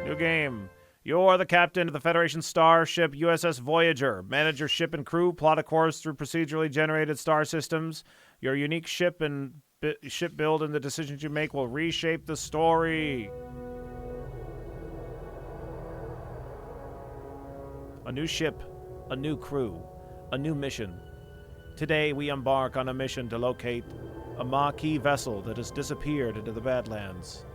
New game. You're the captain of the Federation starship USS Voyager. Manage your ship and crew, plot a course through procedurally generated star systems. Your unique ship and ship build and the decisions you make will reshape the story. A new ship, a new crew, a new mission. Today we embark on a mission to locate a Maquis vessel that has disappeared into the Badlands.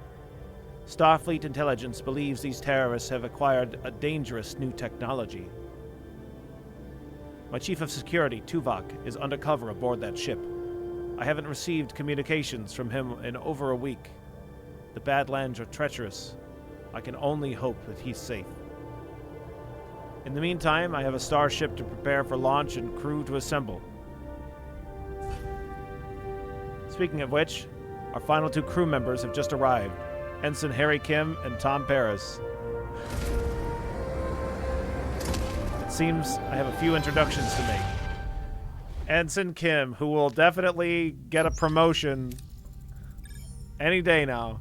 Starfleet intelligence believes these terrorists have acquired a dangerous new technology. My chief of security, Tuvok, is undercover aboard that ship. I haven't received communications from him in over a week. The Badlands are treacherous. I can only hope that he's safe. In the meantime, I have a starship to prepare for launch and crew to assemble. Speaking of which, our final 2 crew members have just arrived. Ensign Harry Kim and Tom Paris. It seems I have a few introductions to make. Ensign Kim, who will definitely get a promotion any day now.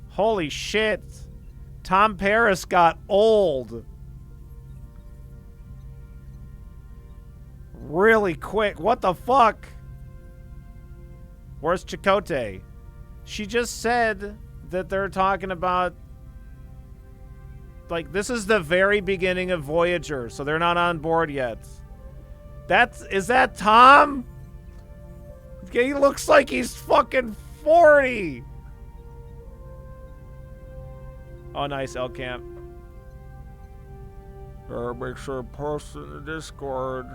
Holy shit! Tom Paris got old. Really quick. What the fuck? Where's Chakotay? She just said that they're talking about... Like, this is the very beginning of Voyager, so they're not on board yet. Is that Tom? He looks like he's fucking 40. Oh, nice, L Camp. Make sure to post in the Discord.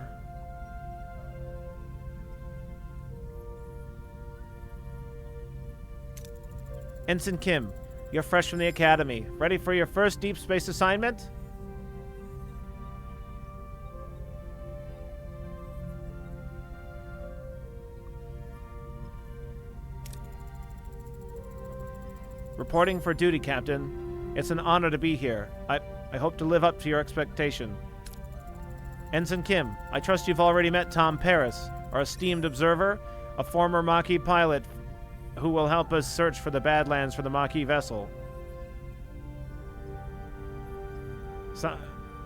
Ensign Kim, you're fresh from the academy. Ready for your first deep space assignment? Reporting for duty, Captain. It's an honor to be here. I hope to live up to your expectation. Ensign Kim, I trust you've already met Tom Paris, our esteemed observer, a former Maquis pilot who will help us search for the Badlands for the Maquis vessel.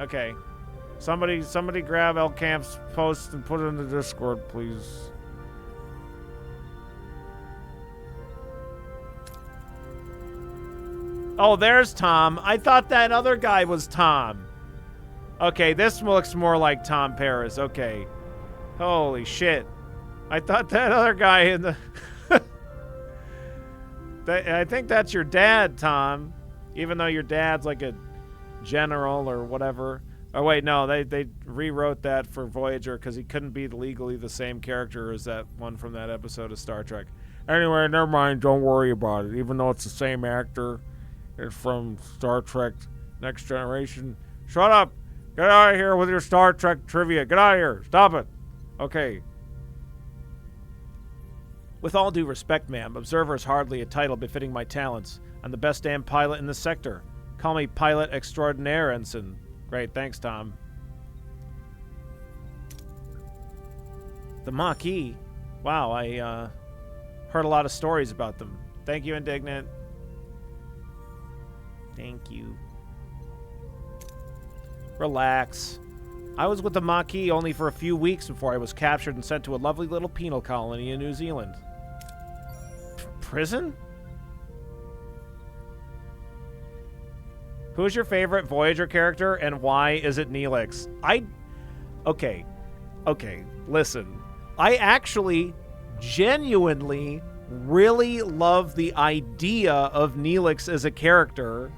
Okay. Somebody grab El Camp's post and put it in the Discord, please. Oh, there's Tom. I thought that other guy was Tom. Okay, this looks more like Tom Paris. Okay. Holy shit. I thought that other guy in the... I think that's your dad, Tom. Even though your dad's like a general or whatever. Oh, wait, no. They rewrote that for Voyager because he couldn't be legally the same character as that one from that episode of Star Trek. Anyway, never mind. Don't worry about it. Even though it's the same actor, it's from Star Trek Next Generation. Shut up. Get out of here with your Star Trek trivia. Get out of here. Stop it. Okay. With all due respect, ma'am, observer is hardly a title befitting my talents. I'm the best damn pilot in the sector. Call me pilot extraordinaire, Ensign. Great, thanks, Tom. The Maquis. Wow, I heard a lot of stories about them. Thank you, Indignant. Thank you. Relax. I was with the Maquis only for a few weeks before I was captured and sent to a lovely little penal colony in New Zealand. Prison? Who's your favorite Voyager character and why is it Neelix? Okay, listen. I actually genuinely really love the idea of Neelix as a character.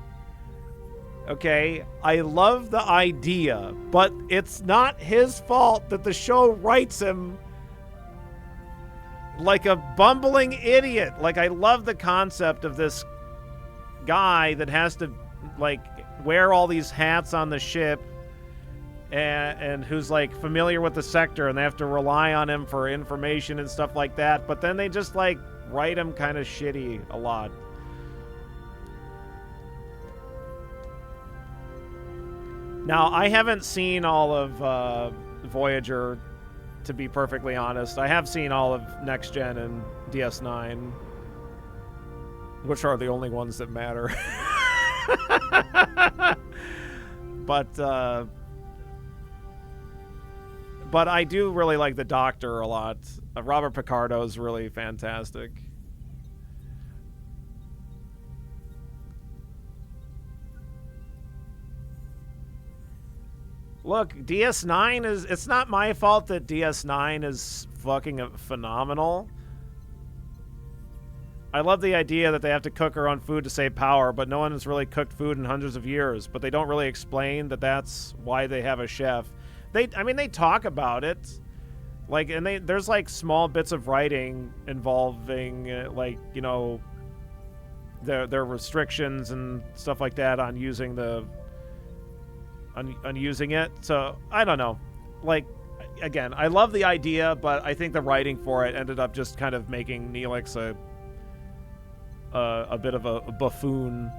Okay, I love the idea, but it's not his fault that the show writes him like a bumbling idiot. Like, I love the concept of this guy that has to, like, wear all these hats on the ship and who's, like, familiar with the sector, and they have to rely on him for information and stuff like that. But then they just, like, write him kind of shitty a lot. Now, I haven't seen all of Voyager to be perfectly honest. I have seen all of Next Gen and DS9, which are the only ones that matter. But I do really like the Doctor a lot. Robert Picardo is really fantastic. Look, DS9 is... It's not my fault that DS9 is fucking phenomenal. I love the idea that they have to cook their own food to save power, but no one has really cooked food in hundreds of years. But they don't really explain that that's why they have a chef. I mean, they talk about it. Like, and there's, like, small bits of writing involving, like, you know, their restrictions and stuff like that on using the... on using it. So I don't know, like, again, I love the idea, but I think the writing for it ended up just kind of making Neelix a bit of a buffoon.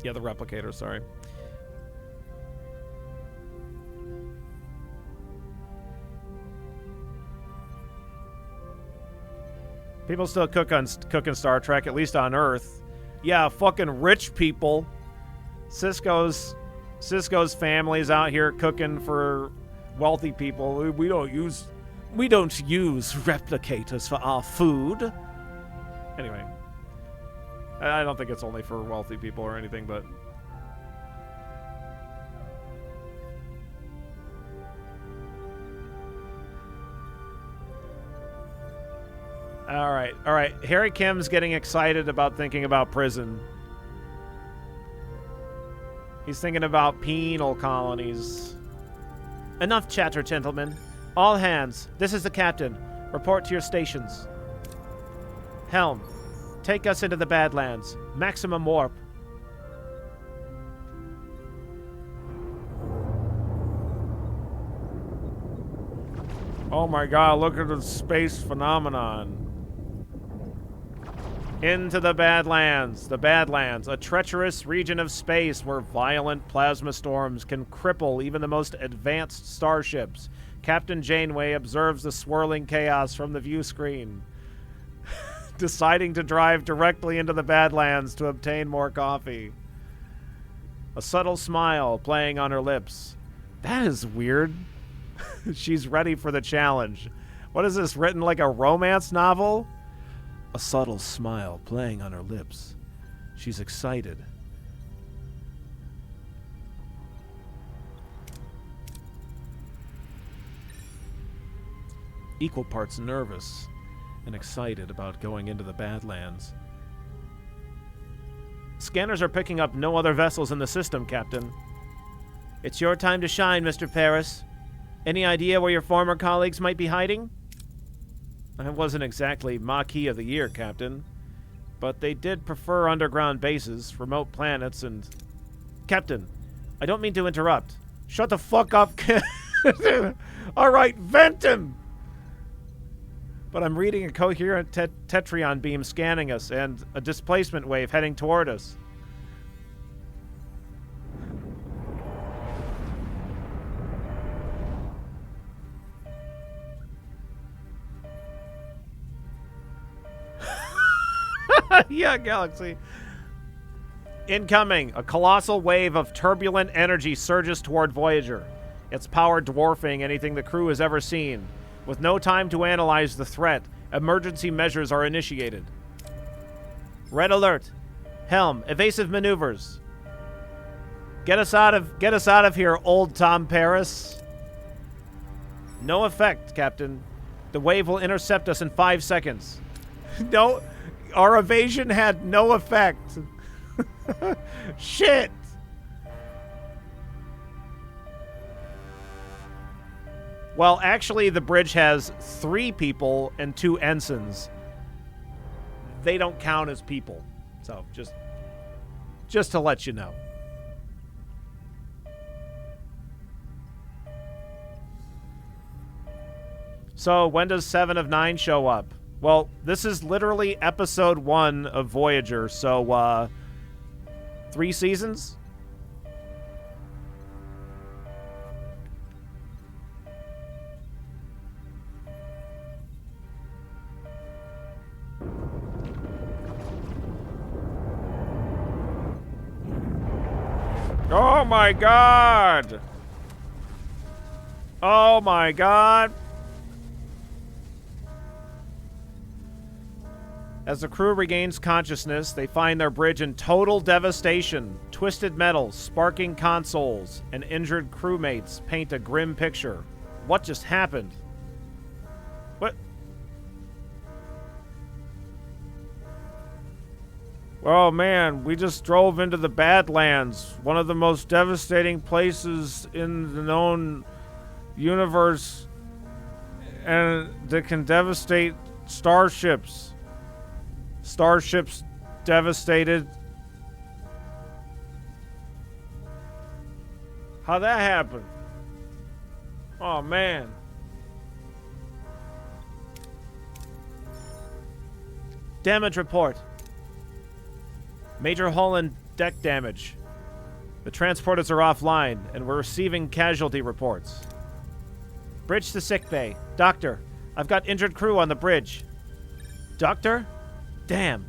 Yeah, the replicator, sorry. People still cook in Star Trek, at least on Earth. Yeah, fucking rich people. Cisco's family's out here cooking for wealthy people. We don't use replicators for our food. Anyway, I don't think it's only for wealthy people or anything, but all right. Harry Kim's getting excited about thinking about prison. He's thinking about penal colonies. Enough chatter, gentlemen. All hands, this is the captain. Report to your stations. Helm, take us into the Badlands. Maximum warp. Oh my god, look at the space phenomenon. Into the Badlands. The Badlands, a treacherous region of space where violent plasma storms can cripple even the most advanced starships. Captain Janeway observes the swirling chaos from the view screen, deciding to drive directly into the Badlands to obtain more coffee. A subtle smile playing on her lips. That is weird. She's ready for the challenge. What is this, written like a romance novel? A subtle smile playing on her lips. She's excited. Equal parts nervous and excited about going into the Badlands. Scanners are picking up no other vessels in the system, Captain. It's your time to shine, Mr. Paris. Any idea where your former colleagues might be hiding? I wasn't exactly Maquis of the Year, Captain. But they did prefer underground bases, remote planets, and... Captain, I don't mean to interrupt. Shut the fuck up. Alright, vent him! But I'm reading a coherent Tetrion beam scanning us, and a displacement wave heading toward us. Yeah, Galaxy. Incoming. A colossal wave of turbulent energy surges toward Voyager, its power dwarfing anything the crew has ever seen. With no time to analyze the threat, emergency measures are initiated. Red alert. Helm, evasive maneuvers. Get us out of here, old Tom Paris. No effect, Captain. The wave will intercept us in 5 seconds. No, our evasion had no effect. Shit. Well, actually, the bridge has 3 people and 2 ensigns. They don't count as people. So, just to let you know. So, when does 7 of 9 show up? Well, this is literally episode 1 of Voyager, so, 3 seasons? Oh my god! Oh my god! As the crew regains consciousness, they find their bridge in total devastation. Twisted metal, sparking consoles, and injured crewmates paint a grim picture. What just happened? What? Oh man, we just drove into the Badlands, one of the most devastating places in the known universe, and that can devastate starships. Starships devastated. How'd that happen? Oh man. Damage report. Major hull and deck damage. The transporters are offline, and we're receiving casualty reports. Bridge to sickbay. Doctor, I've got injured crew on the bridge. Doctor? Damn.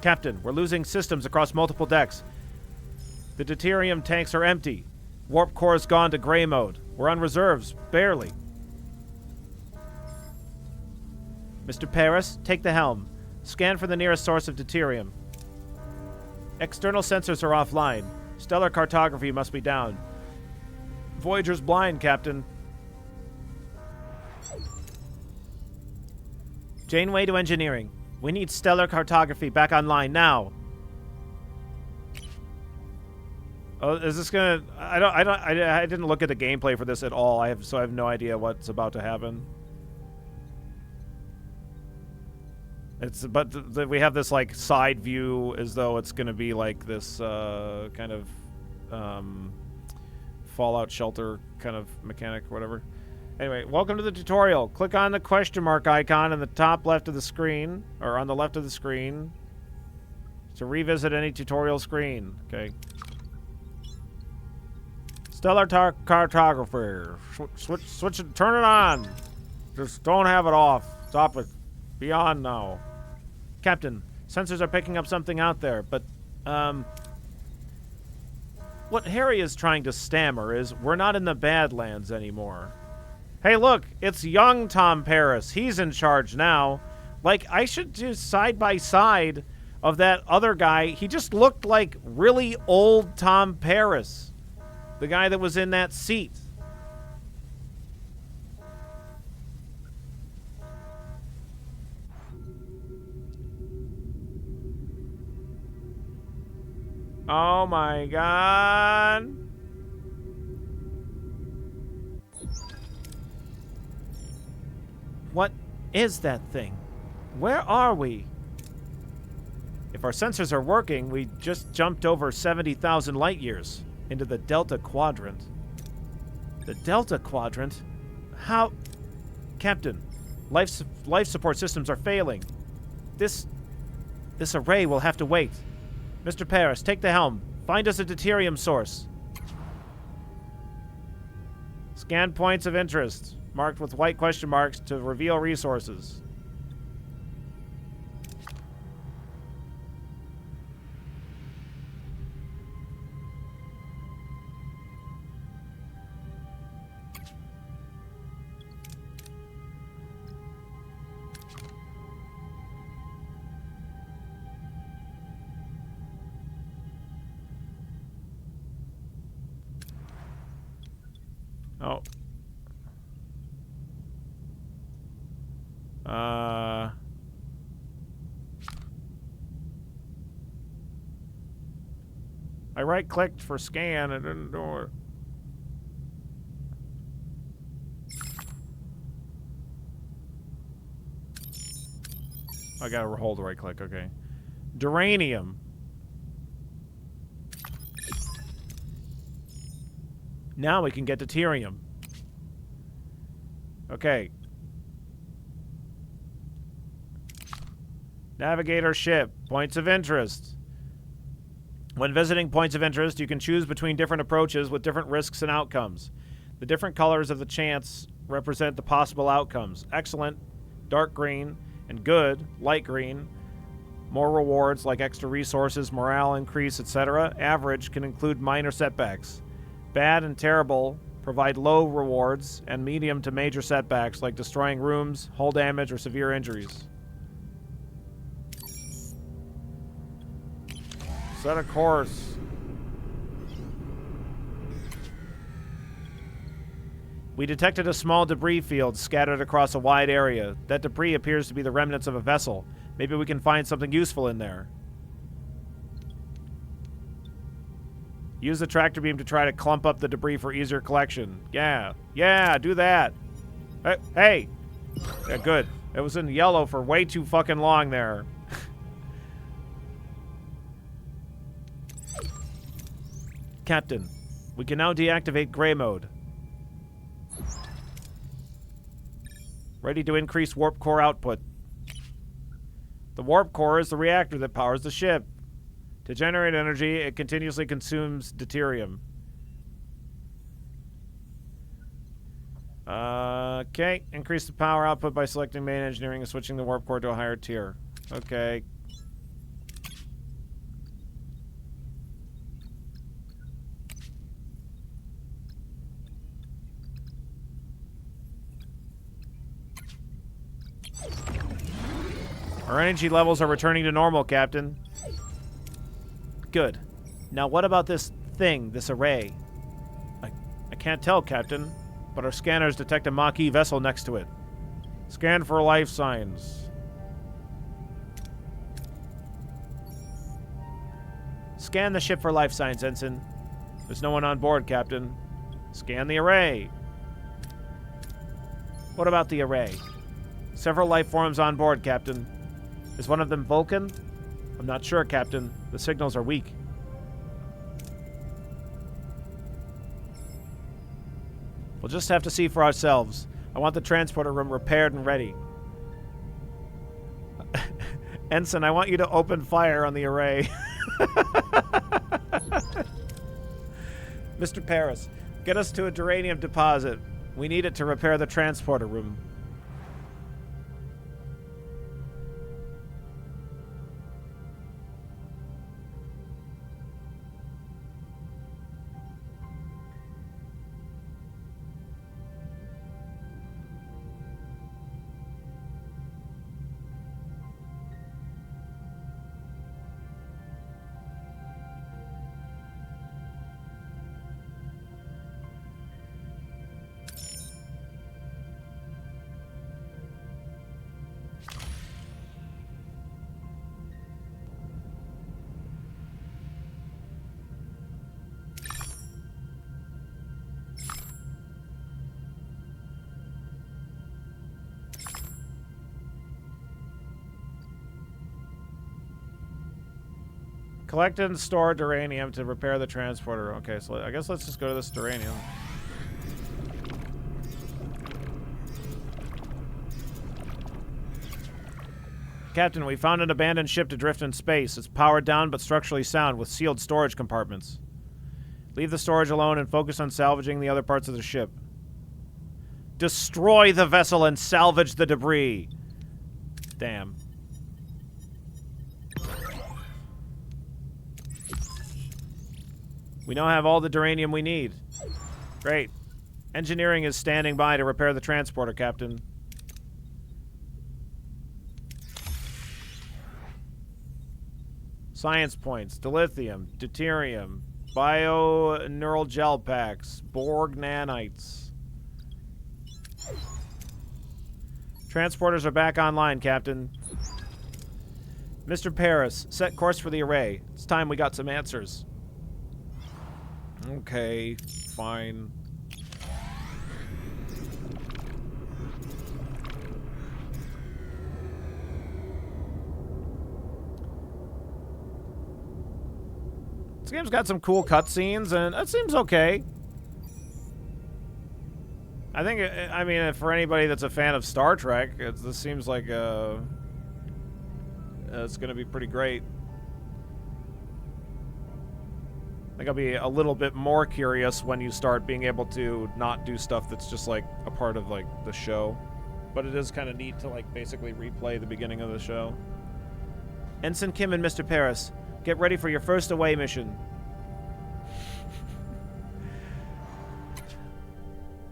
Captain, we're losing systems across multiple decks. The deuterium tanks are empty. Warp core's gone to gray mode. We're on reserves, barely. Mr. Paris, take the helm. Scan for the nearest source of deuterium. External sensors are offline. Stellar cartography must be down. Voyager's blind, Captain. Janeway to engineering. We need stellar cartography back online now. Oh, is this gonna? I didn't look at the gameplay for this at all. I have no idea what's about to happen. We have this like side view as though it's gonna be like this kind of Fallout Shelter kind of mechanic or whatever. Anyway, welcome to the tutorial. Click on the question mark icon in the top left of the screen, or on the left of the screen, to revisit any tutorial screen. Okay. Stellar cartography. Switch it. Turn it on. Just don't have it off. Stop it. Be on now. Captain, sensors are picking up something out there, but, what Harry is trying to stammer is, we're not in the Badlands anymore. Hey, look, it's young Tom Paris. He's in charge now. Like, I should do side by side of that other guy. He just looked like really old Tom Paris. The guy that was in that seat. Oh my god. What is that thing? Where are we? If our sensors are working, we just jumped over 70,000 light years into the Delta Quadrant. The Delta Quadrant? How? Captain, life support systems are failing. This array will have to wait. Mr. Paris, take the helm. Find us a deuterium source. Scan points of interest, marked with white question marks to reveal resources. Oh. I right-clicked for scan and didn't do it. I gotta hold the right-click, okay. Duranium. Now we can get deuterium. Okay. Navigator ship. Points of interest. When visiting points of interest, you can choose between different approaches with different risks and outcomes. The different colors of the chance represent the possible outcomes. Excellent, dark green, and good, light green, More rewards like extra resources, morale increase, etc. Average can include minor setbacks. Bad and terrible provide low rewards, and medium to major setbacks like destroying rooms, hull damage, or severe injuries. Set a course. We detected a small debris field scattered across a wide area. That debris appears to be the remnants of a vessel. Maybe we can find something useful in there. Use the tractor beam to try to clump up the debris for easier collection. Yeah, do that. Hey. Yeah, good. It was in yellow for way too fucking long there. Captain, we can now deactivate gray mode. Ready to increase warp core output. The warp core is the reactor that powers the ship. To generate energy, it continuously consumes deuterium. Okay. Increase the power output by selecting main engineering and switching the warp core to a higher tier. Okay. Our energy levels are returning to normal, Captain. Good. Now what about this thing, this array? I can't tell, Captain, but our scanners detect a Maquis vessel next to it. Scan for life signs. Scan the ship for life signs, Ensign. There's no one on board, Captain. Scan the array. What about the array? Several life forms on board, Captain. Is one of them Vulcan? I'm not sure, Captain. The signals are weak. We'll just have to see for ourselves. I want the transporter room repaired and ready. Ensign, I want you to open fire on the array. Mr. Paris, get us to a duranium deposit. We need it to repair the transporter room. Collect and store duranium to repair the transporter. Okay, so I guess let's just go to this duranium. Captain, we found an abandoned ship to drift in space. It's powered down but structurally sound with sealed storage compartments. Leave the storage alone and focus on salvaging the other parts of the ship. Destroy the vessel and salvage the debris. Damn. We now have all the duranium we need. Great. Engineering is standing by to repair the transporter, Captain. Science points. Dilithium. Deuterium. Bio-neural gel packs. Borg nanites. Transporters are back online, Captain. Mr. Paris, set course for the array. It's time we got some answers. Okay, fine. This game's got some cool cutscenes, and it seems okay. I think, I mean, for anybody that's a fan of Star Trek, this seems like it's going to be pretty great. I think I'll be a little bit more curious when you start being able to not do stuff that's just like a part of like the show. But it is kind of neat to like basically replay the beginning of the show. Ensign Kim and Mr. Paris, get ready for your first away mission.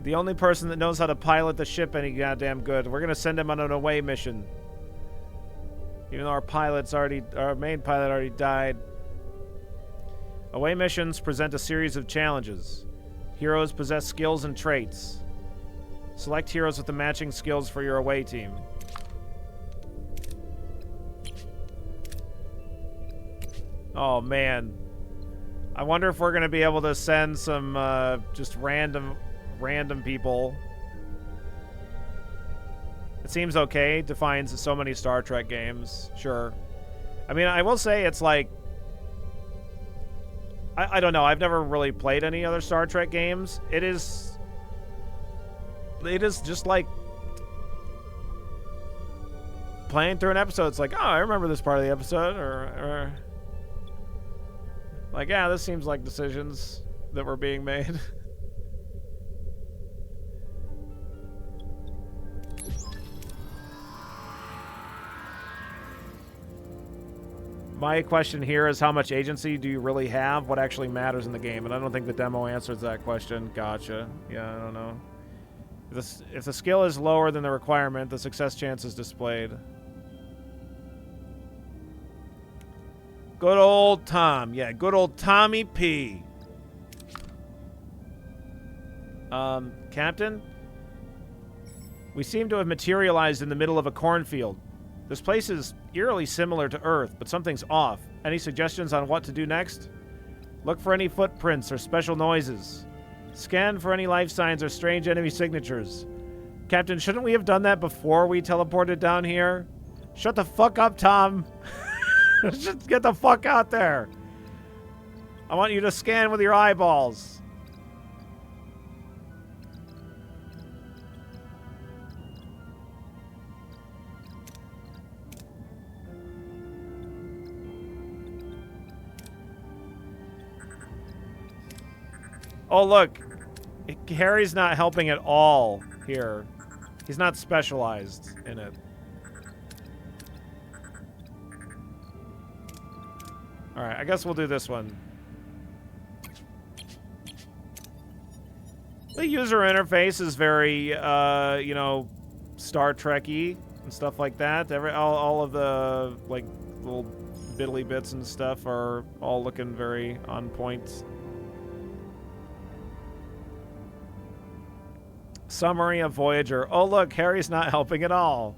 The only person that knows how to pilot the ship any goddamn good. We're gonna send him on an away mission. Even though our main pilot already died. Away missions present a series of challenges. Heroes possess skills and traits. Select heroes with the matching skills for your away team. Oh man. I wonder if we're gonna be able to send some just random people. It seems okay. Defines so many Star Trek games. Sure. I mean, I will say it's like... I don't know. I've never really played any other Star Trek games. It is just like... playing through an episode. It's like, oh, I remember this part of the episode. Or like, yeah, this seems like decisions that were being made. My question here is, how much agency do you really have? What actually matters in the game? And I don't think the demo answers that question. Gotcha. Yeah, I don't know. If the skill is lower than the requirement, the success chance is displayed. Good old Tom. Yeah, good old Tommy P. Captain? We seem to have materialized in the middle of a cornfield. This place is eerily similar to Earth, but something's off. Any suggestions on what to do next? Look for any footprints or special noises. Scan for any life signs or strange enemy signatures. Captain, shouldn't we have done that before we teleported down here? Shut the fuck up, Tom. Just get the fuck out there. I want you to scan with your eyeballs. Oh, look. Harry's not helping at all here. He's not specialized in it. Alright, I guess we'll do this one. The user interface is very, you know, Star Trek-y and stuff like that. All of the, like, little biddly bits and stuff are all looking very on point. Summary of Voyager. Oh, look, Harry's not helping at all.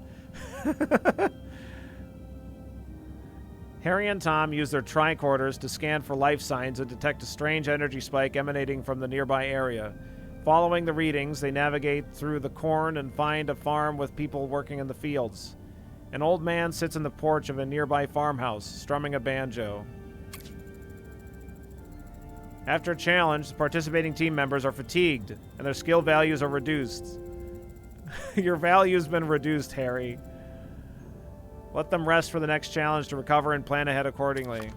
Harry and Tom use their tricorders to scan for life signs and detect a strange energy spike emanating from the nearby area. Following the readings, they navigate through the corn and find a farm with people working in the fields. An old man sits in the porch of a nearby farmhouse, strumming a banjo. After a challenge, the participating team members are fatigued, and their skill values are reduced. Your value's been reduced, Harry. Let them rest for the next challenge to recover and plan ahead accordingly.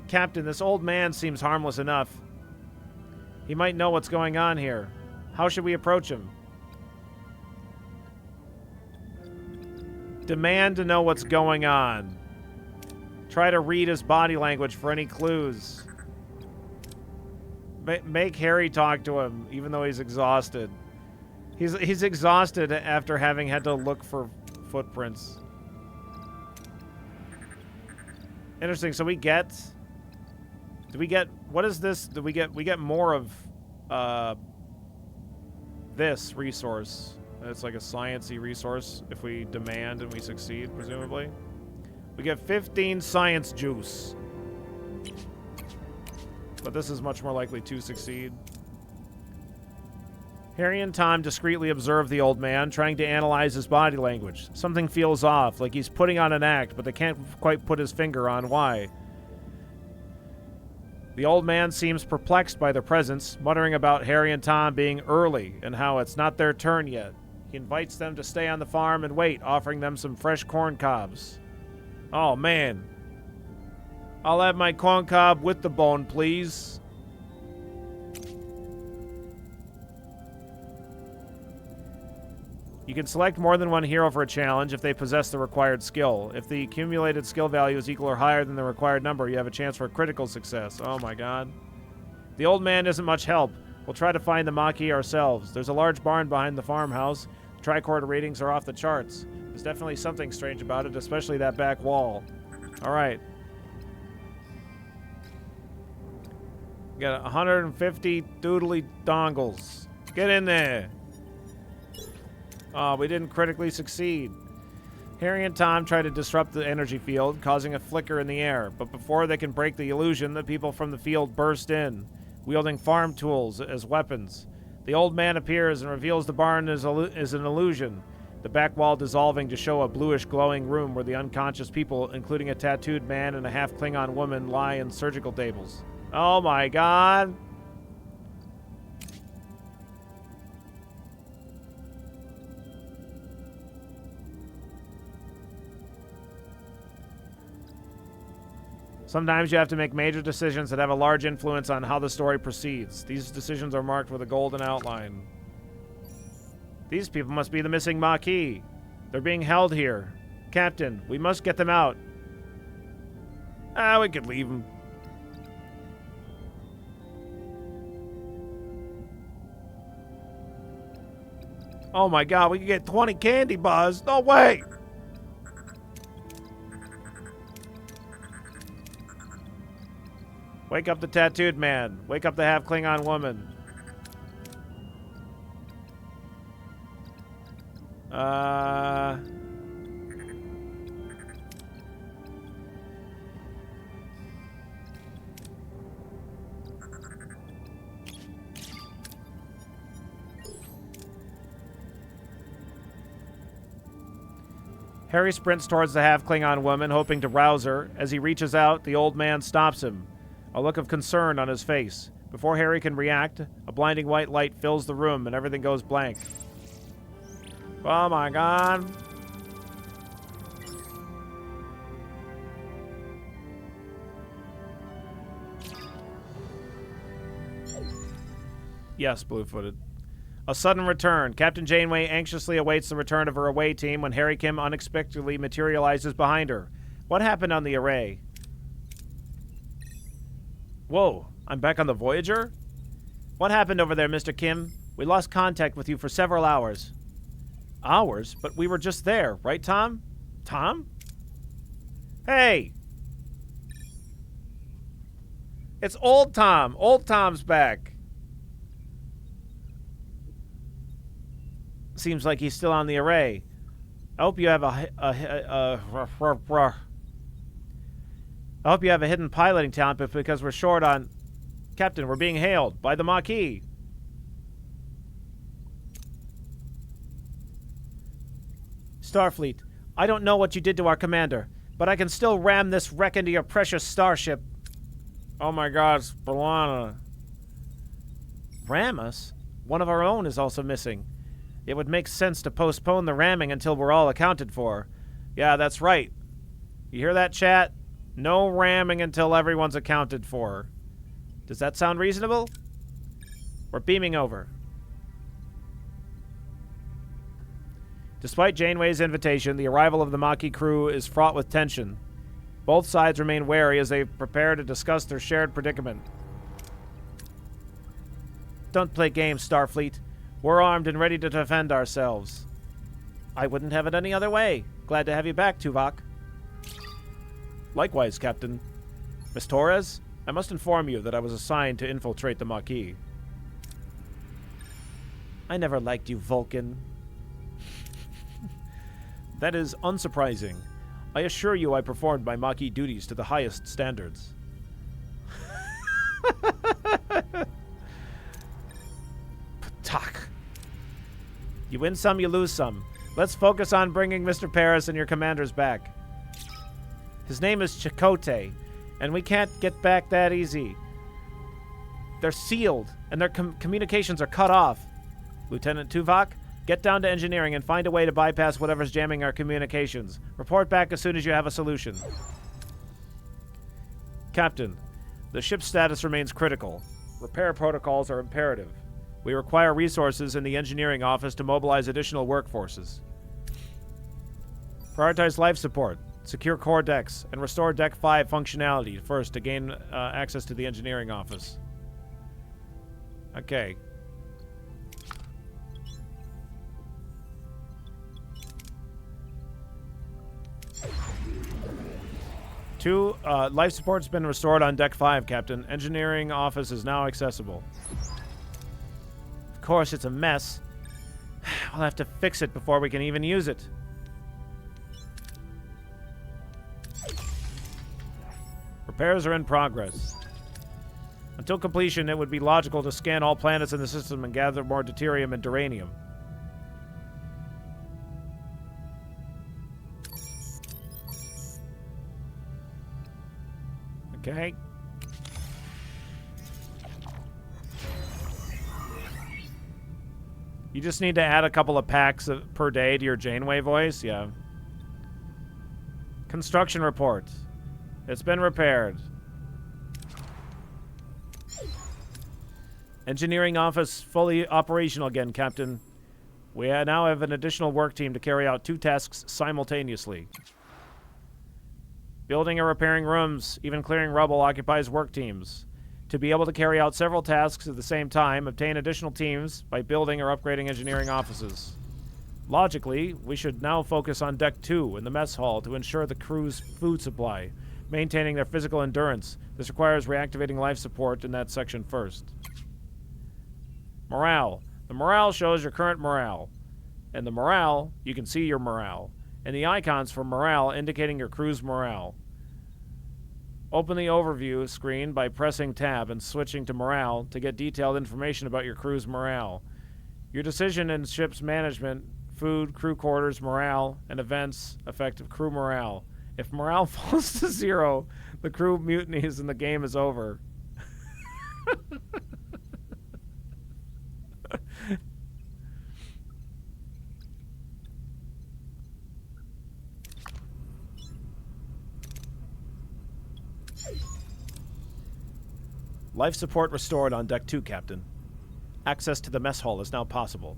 Captain, this old man seems harmless enough. He might know what's going on here. How should we approach him? Demand to know what's going on. Try to read his body language for any clues. Make Harry talk to him, even though he's exhausted. He's exhausted after having had to look for footprints. Interesting. So we get... Do we get... What is this? Do we get more of this resource. It's like a science-y resource if we demand and we succeed, presumably. We get 15 science juice. But this is much more likely to succeed. Harry and Tom discreetly observe the old man, trying to analyze his body language. Something feels off, like he's putting on an act, but they can't quite put his finger on why. The old man seems perplexed by their presence, muttering about Harry and Tom being early and how it's not their turn yet. He invites them to stay on the farm and wait, offering them some fresh corn cobs. Oh, man. I'll have my corn cob with the bone, please. You can select more than one hero for a challenge if they possess the required skill. If the accumulated skill value is equal or higher than the required number, you have a chance for a critical success. Oh my god. The old man isn't much help. We'll try to find the Maquis ourselves. There's a large barn behind the farmhouse. The tricorder readings are off the charts. There's definitely something strange about it, especially that back wall. Alright. Got 150 doodly dongles. Get in there. Oh, we didn't critically succeed. Harry and Tom try to disrupt the energy field, causing a flicker in the air. But before they can break the illusion, the people from the field burst in, wielding farm tools as weapons. The old man appears and reveals the barn is an illusion, the back wall dissolving to show a bluish glowing room where the unconscious people, including a tattooed man and a half-Klingon woman, lie in surgical tables. Oh my god! Sometimes you have to make major decisions that have a large influence on how the story proceeds. These decisions are marked with a golden outline. These people must be the missing Maquis. They're being held here. Captain, we must get them out. We could leave them. Oh my god, we could get 20 candy bars. No way! Wake up the tattooed man. Wake up the half-Klingon woman. Harry sprints towards the half-Klingon woman, hoping to rouse her. As he reaches out, the old man stops him, a look of concern on his face. Before Harry can react, a blinding white light fills the room and everything goes blank. Oh my god. Yes, blue-footed. A sudden return. Captain Janeway anxiously awaits the return of her away team when Harry Kim unexpectedly materializes behind her. What happened on the array? Whoa, I'm back on the Voyager? What happened over there, Mr. Kim? We lost contact with you for several hours. Hours? But we were just there, right, Tom? Tom? Hey! It's old Tom. Old Tom's back. Seems like he's still on the array. I hope you have I hope you have a hidden piloting talent, but because we're short on... Captain, we're being hailed by the Maquis. Starfleet, I don't know what you did to our commander, but I can still ram this wreck into your precious starship. Oh my god, it's B'Elanna. Ram us? One of our own is also missing. It would make sense to postpone the ramming until we're all accounted for. Yeah, that's right. You hear that, chat? No ramming until everyone's accounted for. Does that sound reasonable? We're beaming over. Despite Janeway's invitation, the arrival of the Maquis crew is fraught with tension. Both sides remain wary as they prepare to discuss their shared predicament. Don't play games, Starfleet. We're armed and ready to defend ourselves. I wouldn't have it any other way. Glad to have you back, Tuvok. Likewise, Captain. Miss Torres, I must inform you that I was assigned to infiltrate the Maquis. I never liked you, Vulcan. That is unsurprising. I assure you I performed my Maquis duties to the highest standards. Ptak. You win some, you lose some. Let's focus on bringing Mr. Paris and your commanders back. His name is Chakotay, and we can't get back that easy. They're sealed, and their communications are cut off. Lieutenant Tuvok, get down to engineering and find a way to bypass whatever's jamming our communications. Report back as soon as you have a solution. Captain, the ship's status remains critical. Repair protocols are imperative. We require resources in the engineering office to mobilize additional workforces. Prioritize life support. Secure core decks and restore Deck 5 functionality first to gain access to the engineering office. Okay. Life support's been restored on Deck 5, Captain. Engineering office is now accessible. Of course, it's a mess. We'll have to fix it before we can even use it. Repairs are in progress. Until completion, it would be logical to scan all planets in the system and gather more deuterium and duranium. Okay. You just need to add a couple of packs per day to your Janeway voice? Yeah. Construction report. It's been repaired. Engineering office fully operational again, Captain. We now have an additional work team to carry out 2 tasks simultaneously. Building or repairing rooms, even clearing rubble, occupies work teams. To be able to carry out several tasks at the same time, obtain additional teams by building or upgrading engineering offices. Logically, we should now focus on Deck 2 in the mess hall to ensure the crew's food supply, maintaining their physical endurance. This requires reactivating life support in that section first. Morale. The morale shows your current morale. And the morale, you can see your morale. And the icons for morale indicating your crew's morale. Open the overview screen by pressing tab and switching to morale to get detailed information about your crew's morale. Your decision in ship's management, food, crew quarters, morale, and events affect crew morale. If morale falls to 0, the crew mutinies and the game is over. Life support restored on Deck 2, Captain. Access to the mess hall is now possible.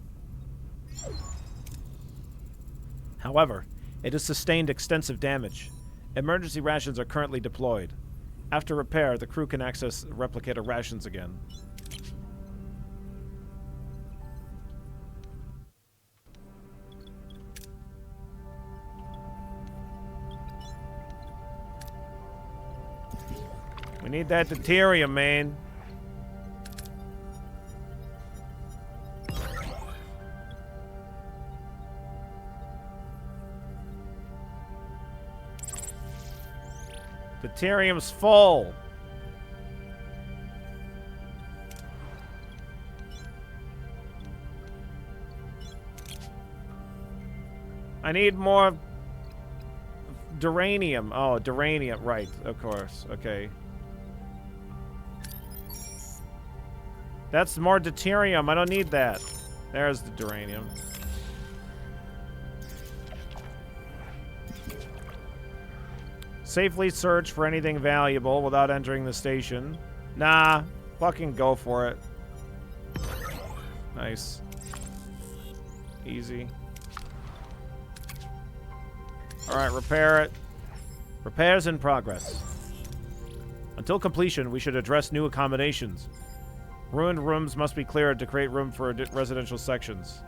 However, it has sustained extensive damage. Emergency rations are currently deployed. After repair, the crew can access replicator rations again. We need that deuterium, man. Deuterium's full. I need more duranium. Oh, duranium. Right, of course. Okay. That's more deuterium. I don't need that. There's the duranium. Safely search for anything valuable without entering the station. Nah, fucking go for it. Nice. Easy. Alright, repair it. Repairs in progress. Until completion, we should address new accommodations. Ruined rooms must be cleared to create room for residential sections.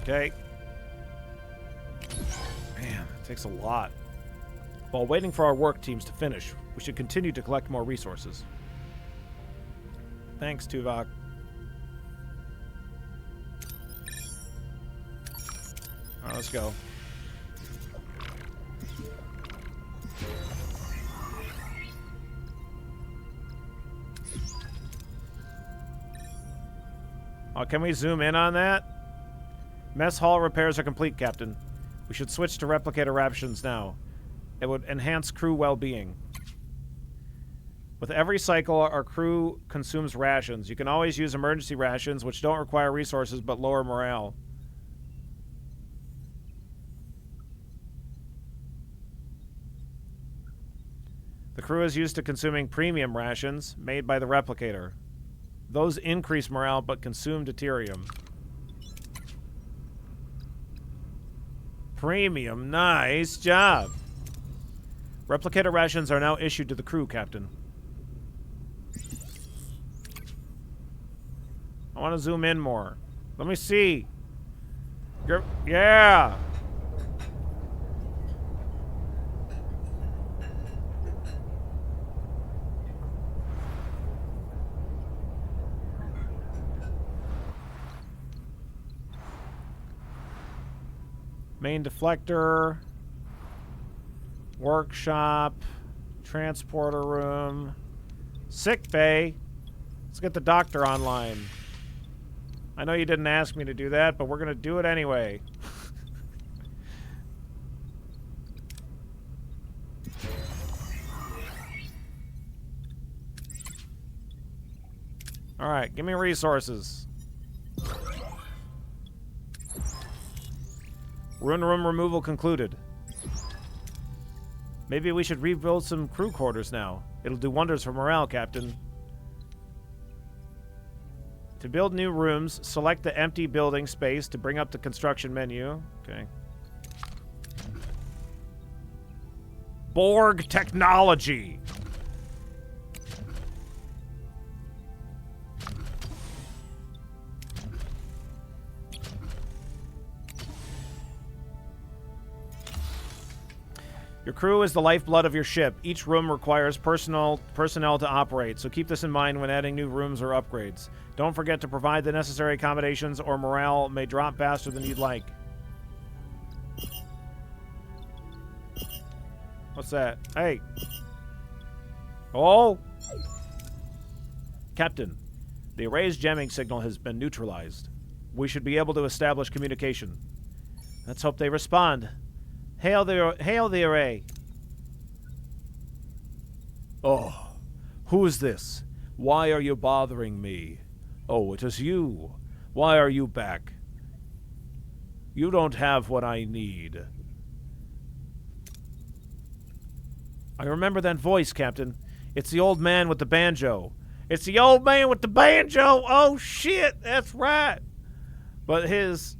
Okay. Man, it takes a lot. While waiting for our work teams to finish, we should continue to collect more resources. Thanks, Tuvok. Alright, let's go. Oh, can we zoom in on that? Mess hall repairs are complete, Captain. We should switch to replicator rations now. It would enhance crew well-being. With every cycle, our crew consumes rations. You can always use emergency rations, which don't require resources but lower morale. The crew is used to consuming premium rations made by the replicator. Those increase morale but consume deuterium. Premium, nice job. Replicator rations are now issued to the crew, Captain. I want to zoom in more. Let me see. Yeah. Main deflector. Workshop. Transporter room. Sick bay. Let's get the doctor online. I know you didn't ask me to do that, but we're going to do it anyway. Alright, give me resources. Ruin room removal concluded. Maybe we should rebuild some crew quarters now. It'll do wonders for morale, Captain. To build new rooms, select the empty building space to bring up the construction menu. Okay. Borg technology. Your crew is the lifeblood of your ship. Each room requires personnel to operate, so keep this in mind when adding new rooms or upgrades. Don't forget to provide the necessary accommodations or morale may drop faster than you'd like. What's that? Hey. Oh? Captain, the array's jamming signal has been neutralized. We should be able to establish communication. Let's hope they respond. Hail the array. Oh, who is this? Why are you bothering me? Oh, it is you. Why are you back? You don't have what I need. I remember that voice, Captain. It's the old man with the banjo. It's the old man with the banjo! Oh, shit! That's right! But his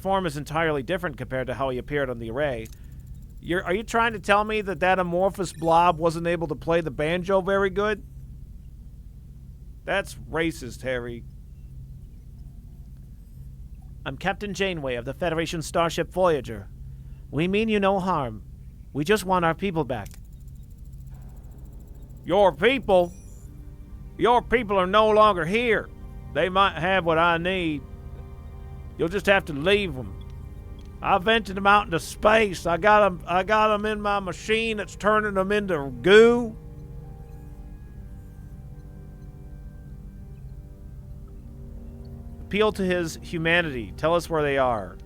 form is entirely different compared to how he appeared on the array. Are you trying to tell me that amorphous blob wasn't able to play the banjo very good? That's racist, Harry. I'm Captain Janeway of the Federation starship Voyager. We mean you no harm. We just want our people back. Your people? Your people are no longer here. They might have what I need. You'll just have to leave them. I vented them out into space. I got them in my machine that's turning them into goo. Appeal to his humanity. Tell us where they are.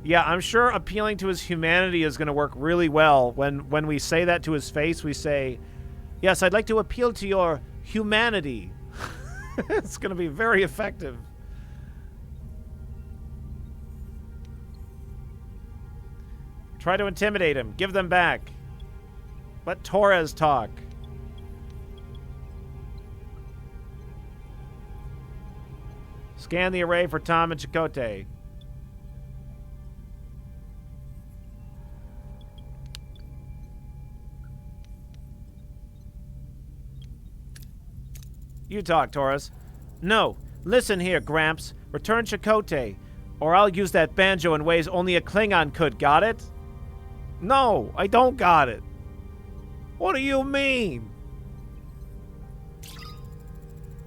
Yeah, I'm sure appealing to his humanity is going to work really well. When we say that to his face, we say, yes, I'd like to appeal to your humanity. It's going to be very effective. Try to intimidate him. Give them back. Let Torres talk. Scan the array for Tom and Chakotay. You talk, Torres. No. Listen here, Gramps. Return Chakotay, or I'll use that banjo in ways only a Klingon could. Got it? No, I don't got it. What do you mean?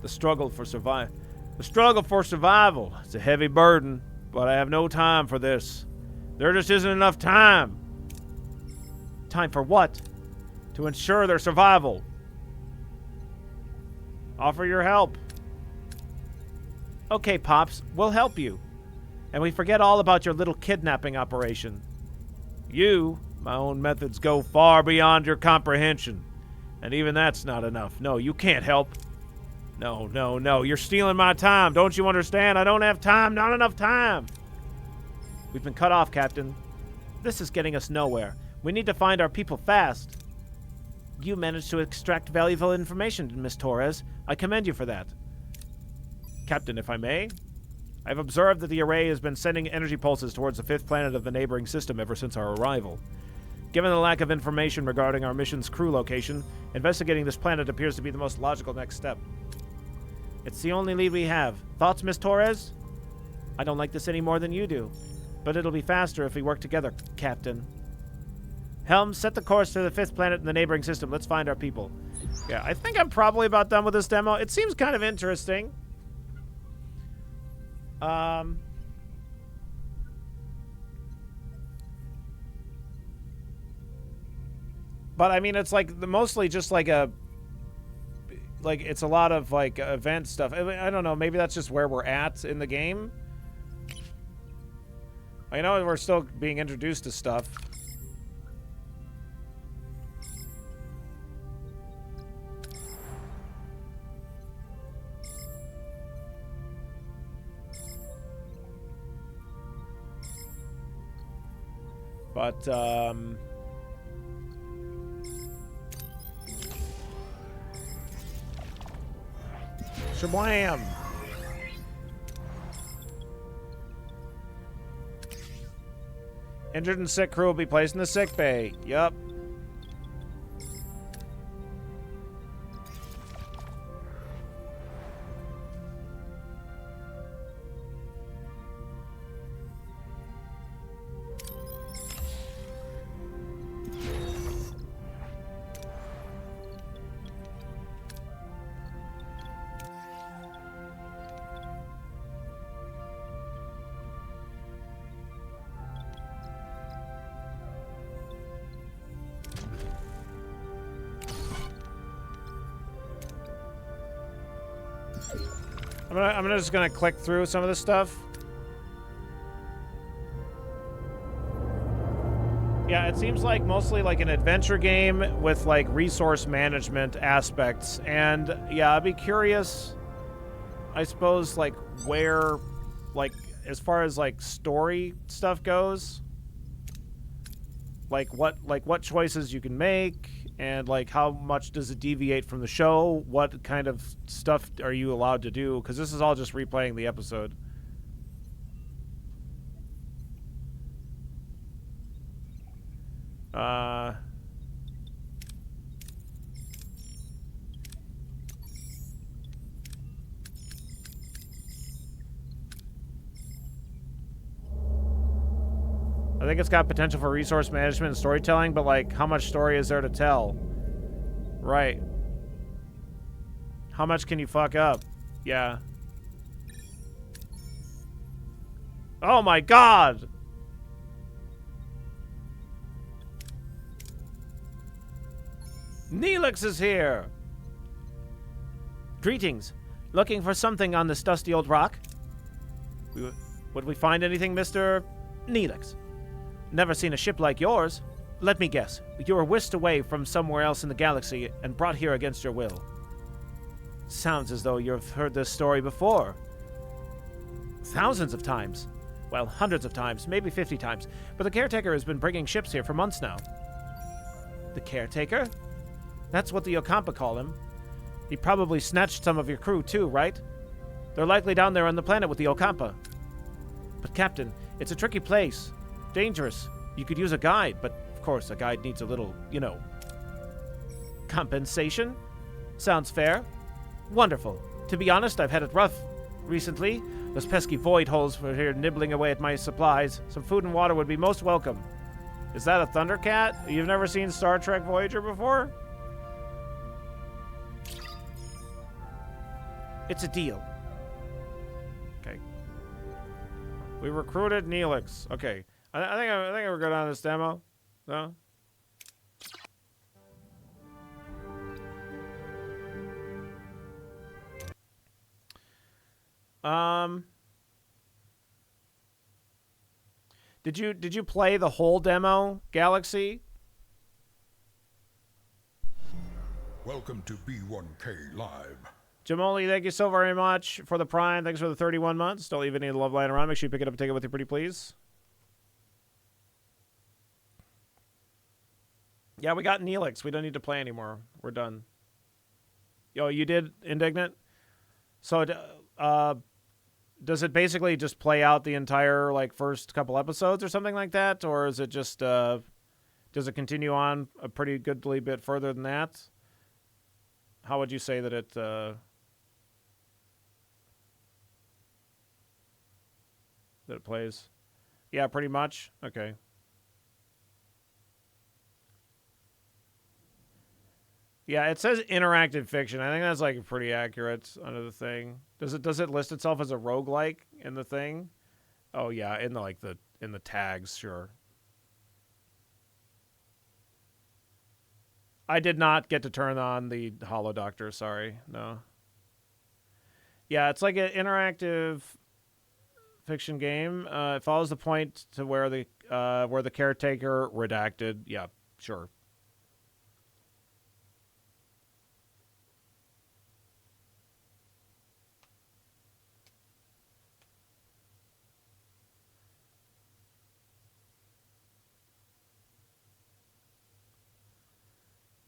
The struggle for survival. The struggle for survival. It's a heavy burden, but I have no time for this. There just isn't enough time. Time for what? To ensure their survival. Offer your help. Okay, Pops, we'll help you. And we forget all about your little kidnapping operation. My own methods go far beyond your comprehension. And even that's not enough. No, you can't help. No. You're stealing my time. Don't you understand? I don't have time. Not enough time. We've been cut off, Captain. This is getting us nowhere. We need to find our people fast. You managed to extract valuable information, Miss Torres. I commend you for that. Captain, if I may, I've observed that the array has been sending energy pulses towards the fifth planet of the neighboring system ever since our arrival. Given the lack of information regarding our mission's crew location, investigating this planet appears to be the most logical next step. It's the only lead we have. Thoughts, Miss Torres? I don't like this any more than you do, but it'll be faster if we work together, Captain. Helms, set the course to the fifth planet in the neighboring system. Let's find our people. Yeah, I think I'm probably about done with this demo. It seems kind of interesting. But I mean, it's like mostly just like it's a lot of like event stuff. I don't know. Maybe that's just where we're at in the game. I know we're still being introduced to stuff. But, Shablam! Injured and sick crew will be placed in the sick bay. Yup. I'm just gonna click through some of this stuff. Yeah, it seems like mostly like an adventure game with like resource management aspects. And yeah, I'd be curious, I suppose, like where, like as far as like story stuff goes, like what choices you can make, and like how much does it deviate from the show? What kind of stuff are you allowed to do? Because this is all just replaying the episode. I think it's got potential for resource management and storytelling, but like, how much story is there to tell? Right. How much can you fuck up? Yeah. Oh my god! Neelix is here! Greetings. Looking for something on this dusty old rock? Would we find anything, Mr. Neelix? Never seen a ship like yours. Let me guess. You were whisked away from somewhere else in the galaxy and brought here against your will. Sounds as though you've heard this story before. Thousands of times. Well, hundreds of times, maybe 50 times. But the caretaker has been bringing ships here for months now. The caretaker? That's what the Ocampa call him. He probably snatched some of your crew too, right? They're likely down there on the planet with the Ocampa. But Captain, it's a tricky place. Dangerous. You could use a guide, but of course a guide needs a little, you know, compensation? Sounds fair. Wonderful. To be honest, I've had it rough recently. Those pesky void holes were here nibbling away at my supplies. Some food and water would be most welcome. Is that a Thundercat? You've never seen Star Trek Voyager before? It's a deal. Okay. We recruited Neelix. Okay. I think we're good on this demo. No? Did you play the whole demo, Galaxy? Welcome to B1K Live. Jamoli, thank you so very much for the Prime. Thanks for the 31 months. Don't leave any of the love lying around. Make sure you pick it up and take it with you, pretty please. Yeah, we got Neelix. We don't need to play anymore. We're done. Yo, you did Indignant? So, does it basically just play out the entire like first couple episodes or something like that, or is it just does it continue on a pretty goodly bit further than that? How would you say that it plays? Yeah, pretty much. Okay. Yeah, it says interactive fiction. I think that's like pretty accurate under the thing. Does it list itself as a roguelike in the thing? Oh yeah, in the in the tags, sure. I did not get to turn on the Hollow Doctor, sorry. No. Yeah, it's like an interactive fiction game. It follows the point to where the caretaker redacted. Yeah, sure.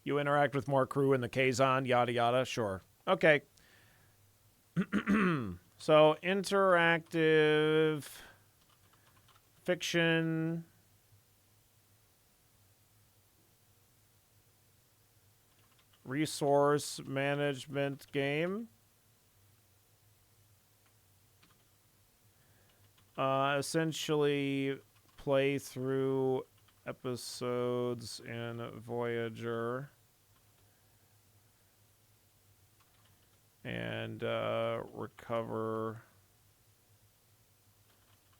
You interact with more crew in the Kazon, yada yada. Sure. Okay. So interactive fiction. Resource management game. Essentially play through episodes in Voyager and recover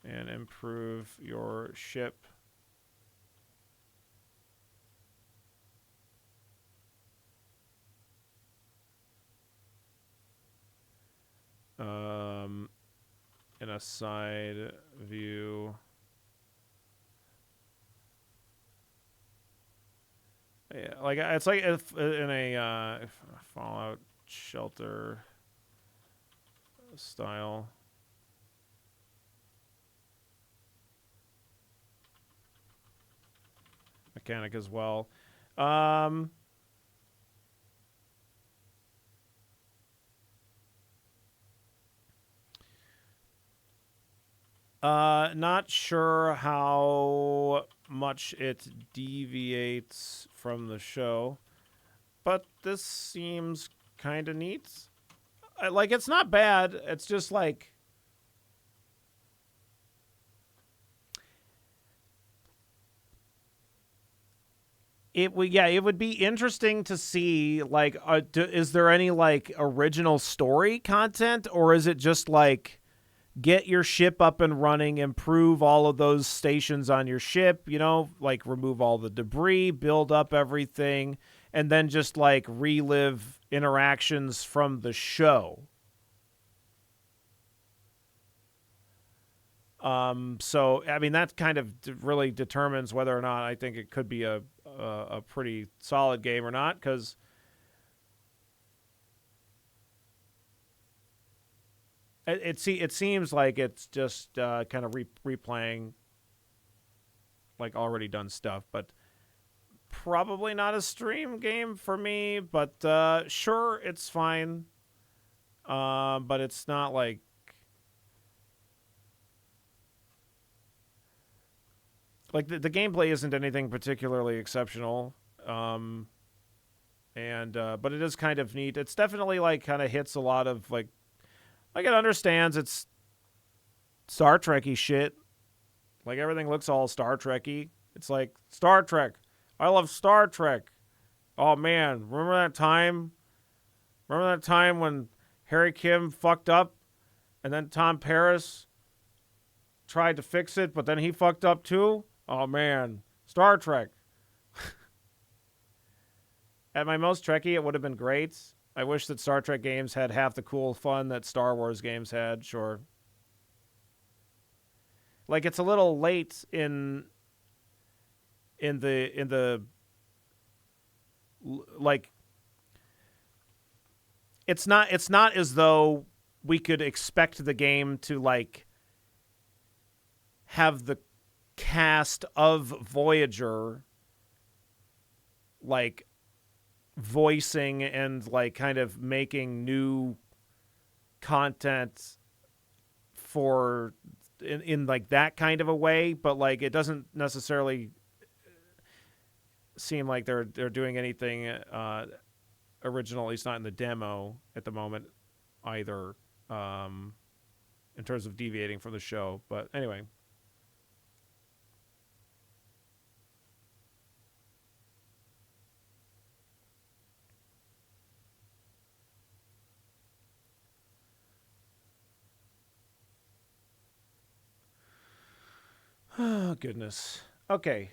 and improve your ship. In a side view. Yeah, like it's like if in a Fallout Shelter style. Mechanic as well. Not sure how much it deviates from the show, but this seems kind of neat. Like, it's not bad. It's just like it would be interesting to see like is there any like original story content, or is it just like get your ship up and running, improve all of those stations on your ship, like remove all the debris, build up everything, and then just like relive interactions from the show. So I mean that kind of really determines whether or not I think it could be a pretty solid game or not, because it seems like it's just kind of replaying like already done stuff, but probably not a stream game for me. But sure, it's fine. But it's not like the gameplay isn't anything particularly exceptional. And but it is kind of neat. It's definitely like kind of hits a lot of like it understands it's Star Trek-y shit. Like everything looks all Star Trek-y. It's like Star Trek. I love Star Trek. Oh man, remember that time? Remember that time when Harry Kim fucked up and then Tom Paris tried to fix it, but then he fucked up too? Oh man, Star Trek. At my most Trekky, it would have been great. I wish that Star Trek games had half the cool fun that Star Wars games had, sure. Like it's a little late in the like it's not as though we could expect the game to like have the cast of Voyager like voicing and like kind of making new content for in like that kind of a way, but like it doesn't necessarily seem like they're doing anything original, at least not in the demo at the moment either, in terms of deviating from the show. But anyway. Oh, goodness. Okay.